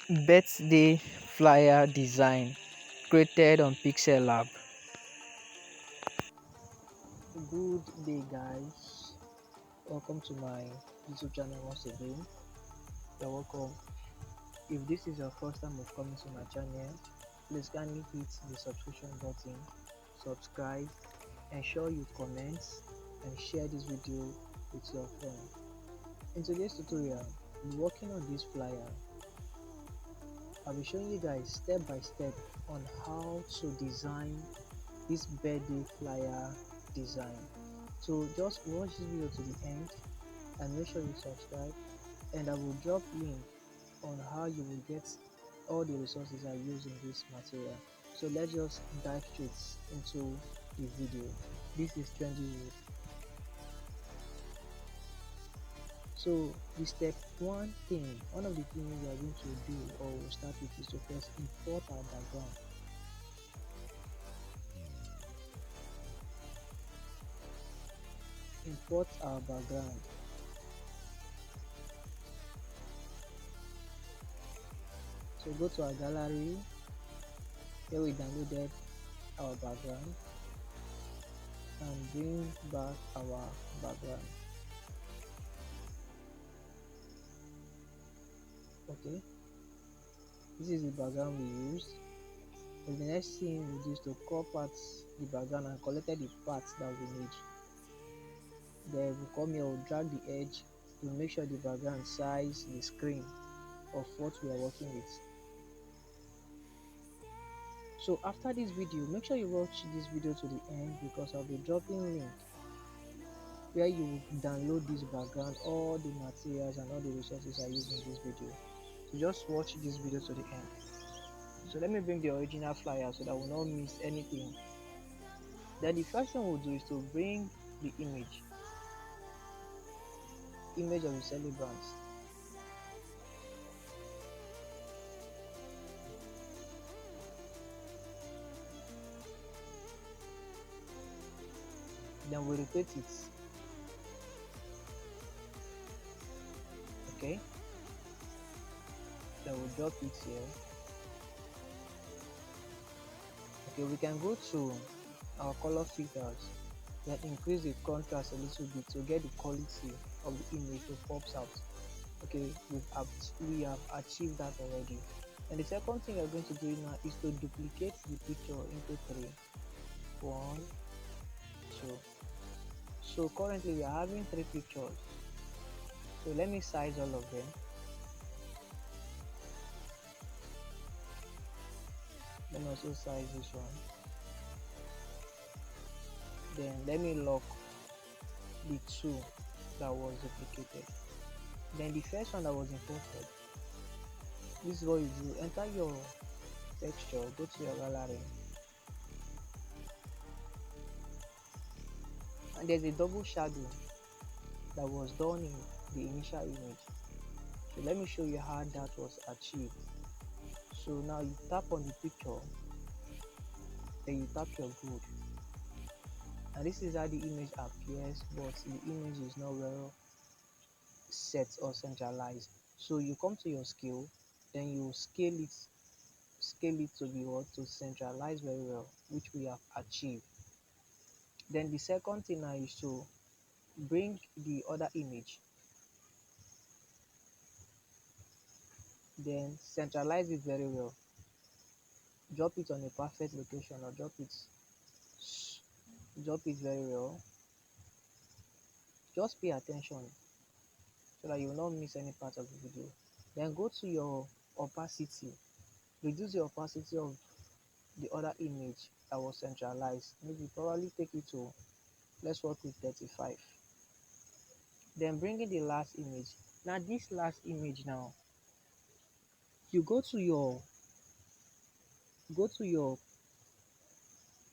Birthday flyer design created on Pixellab. Good day, guys. Welcome to my YouTube channel once again. You're welcome. If this is your first time of coming to my channel, please kindly hit the subscription button, subscribe, ensure you comment and share this video with your friend. In today's tutorial, we'll be working on this flyer. I'll be showing you guys step by step on how to design this birthday flyer design. So just watch this video to the end and make sure you subscribe, and I will drop link on how you will get all the resources I use in this material. So let's just dive straight into the video. This is 20 wood. So the step one of the things we are going to do or we'll start with is to first import our background. Import our background. So go to our gallery. Here we downloaded our background and bring back our background. Okay, this is the background we used. And the next thing we do is to crop out the background and collected the parts that we need. Then we come here, we'll drag the edge to make sure the background size the screen of what we are working with. So after this video, make sure you watch this video to the end because I'll be dropping link where you will download this background, all the materials and all the resources I use in this video. So just watch this video to the end. So let me bring the original flyer so that we will not miss anything. Then the first thing we'll do is to bring the image of the celebrants. Then we rotate it. Okay, then we'll drop it here. Okay, we can go to our color filters, then increase the contrast a little bit to get the quality of the image that pops out. Okay, we have achieved that already. And the second thing we're going to do now is to duplicate the picture into 3. 1, 2. So currently we are having 3 pictures. So let me size all of them. Let me also size this one. Then let me lock the 2 that was duplicated. Then the first one that was imported. This is what you do. Enter your texture, go to your gallery, and there's a double shadow that was done in the initial image. So let me show you how that was achieved. So now you tap on the picture, then you tap your good, and this is how the image appears, but the image is not well set or centralized. So you come to your scale, then you scale it to be what, to centralize very well, which we have achieved. Then the second thing now is to bring the other image, then centralize it very well, drop it on a perfect location, or drop it very well. Just pay attention so that you will not miss any part of the video. Then go to your opacity, reduce the opacity of the other image that was centralized. Maybe probably take it to, let's work with 35. Then bring in the last image. Now this last image, now you go to your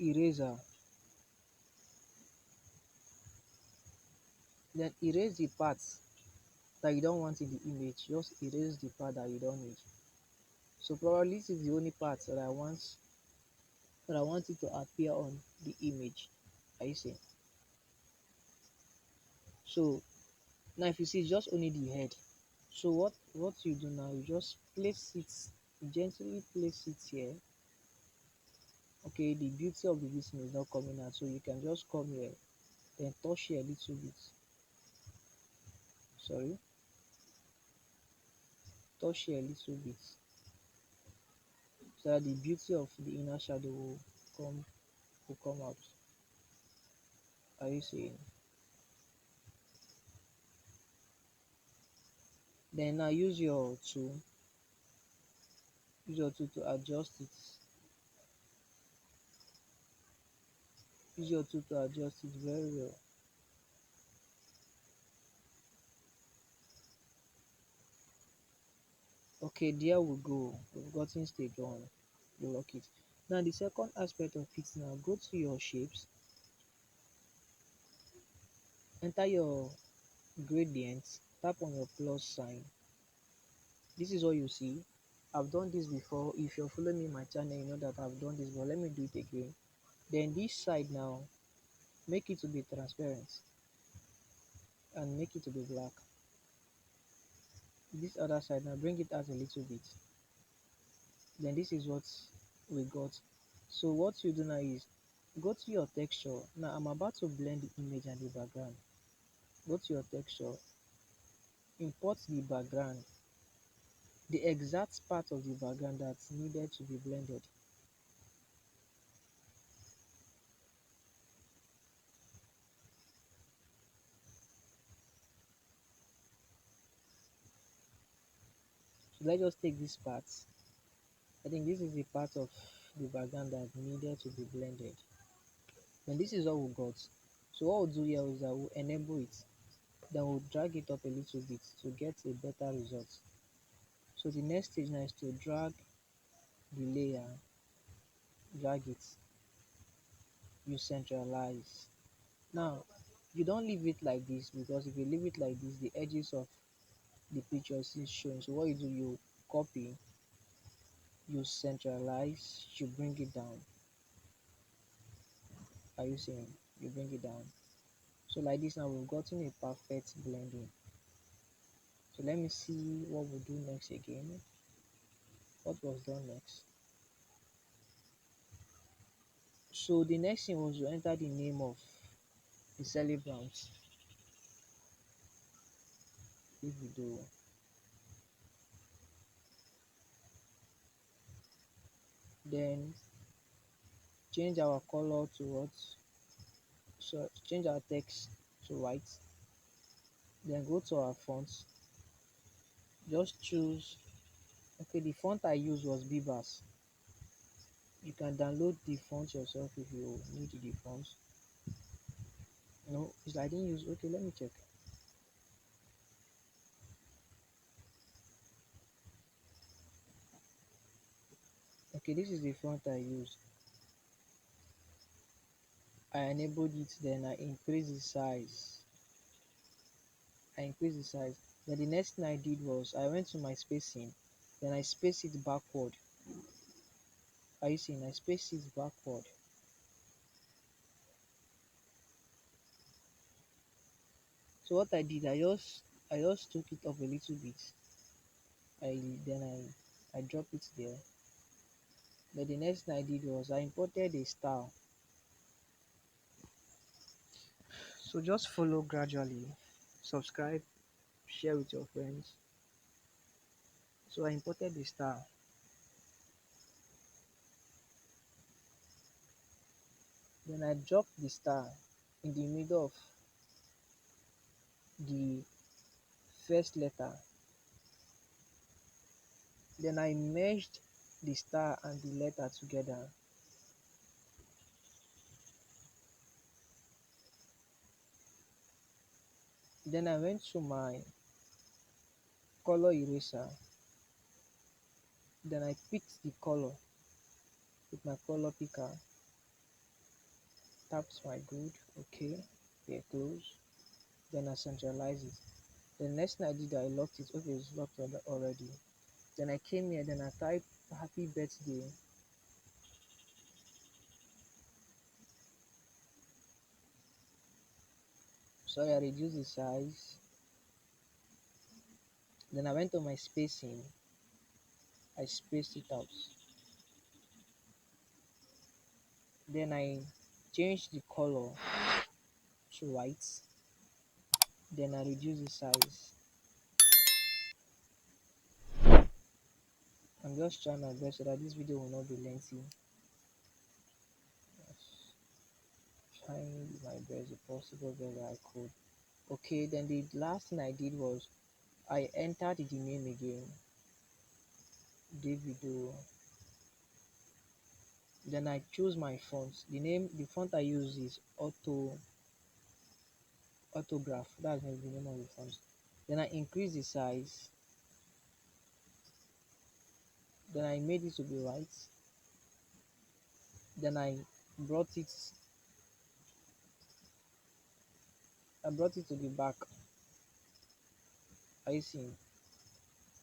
eraser, then erase the parts that you don't want in the image. Just erase the part that you don't need. So probably this is the only part that I want it to appear on the image. Are you seeing? So now if you see, just only the head. So what What you do now, you just place it, gently place it here. Okay, the beauty of the listening is not coming out, so you can just come here, then touch here a little bit. Sorry, touch here a little bit, so that the beauty of the inner shadow come will come out. Are you seeing? Then now use your tool to adjust it. Use your tool to adjust it very well. Okay, there we go. We've gotten stage one. You lock it. Now the second aspect of it now, go to your shapes, enter your gradient, tap on your plus sign. This is what you see. I've done this before. If you're following me in my channel, you know that I've done this, but let me do it again. Then this side now, make it to be transparent and make it to be black. This other side now, bring it out a little bit. Then this is what we got. So what you do now is go to your texture. Now I'm about to blend the image and the background. Go to your texture, import the background, the exact part of the background that's needed to be blended. So let's just take this part. I think this is the part of the background that needed to be blended. And this is what we got. So what we'll do here is that we'll enable it. Then we'll drag it up a little bit to get a better result. So the next stage now is to drag the layer, drag it, you centralize. Now you don't leave it like this, because if you leave it like this, the edges of the picture is still showing. So what you do, you copy, you centralize, you bring it down. Are you seeing? You bring it down. So like this now we've gotten a perfect blending. So let me see what we'll do next again. What was done next? So the next thing was to enter the name of the celebrant. If we do, then change our color to what? So change our text to white. Then go to our fonts. Just choose. Okay, the font I used was Bibas. You can download the font yourself if you need the font. No, I didn't use. Okay, let me check. Okay, this is the font I used. I enabled it, then I increase the size. Then the next thing I did was I went to my spacing, then I spaced it backward. Are you seeing? I spaced it backward. So what I did, I just took it up a little bit. I dropped it there. Then the next thing I did was I imported a style. So just follow gradually, subscribe, share with your friends. So I imported the style. Then I dropped the star in the middle of the first letter. Then I merged the star and the letter together. Then I went to my color eraser. Then I picked the color with my color picker. Tapped my good. Okay. Here close. Then I centralize it. The next thing I did, I locked it. Okay, it's locked already. Then I came here. Then I typed happy birthday. Sorry, I reduced the size. Then I went on my spacing, I spaced it out. Then I changed the color to white. Then I reduced the size. I'm just trying my best so that this video will not be lengthy. Just trying my best, the possible best that I could. Okay, then the last thing I did was I entered the name again, Davido. Then I choose my font. The font I use is Autograph. That's the name of the font. Then I increase the size. Then I made it to be white. Then brought it I brought it to the back. Are you seeing?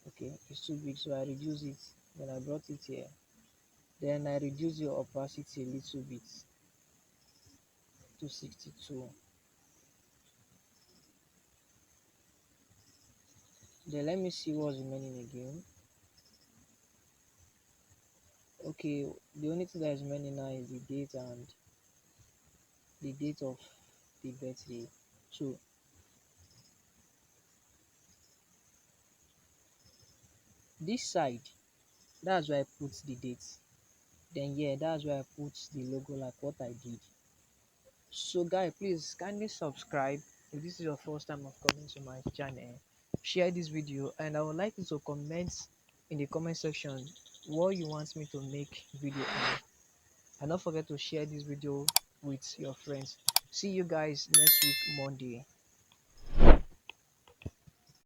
Okay, it's too big, so I reduce it. Then I brought it here. Then I reduce the opacity a little bit to 62. Then let me see what's remaining again. Okay, the only thing that is remaining now is the date and the date of the birthday. So this side, that's where I put the date. Then yeah, that's where I put the logo like what I did. So guys, please kindly subscribe if this is your first time of coming to my channel. Share this video, and I would like you to comment in the comment section what you want me to make video on. And don't forget to share this video with your friends. See you guys next week Monday.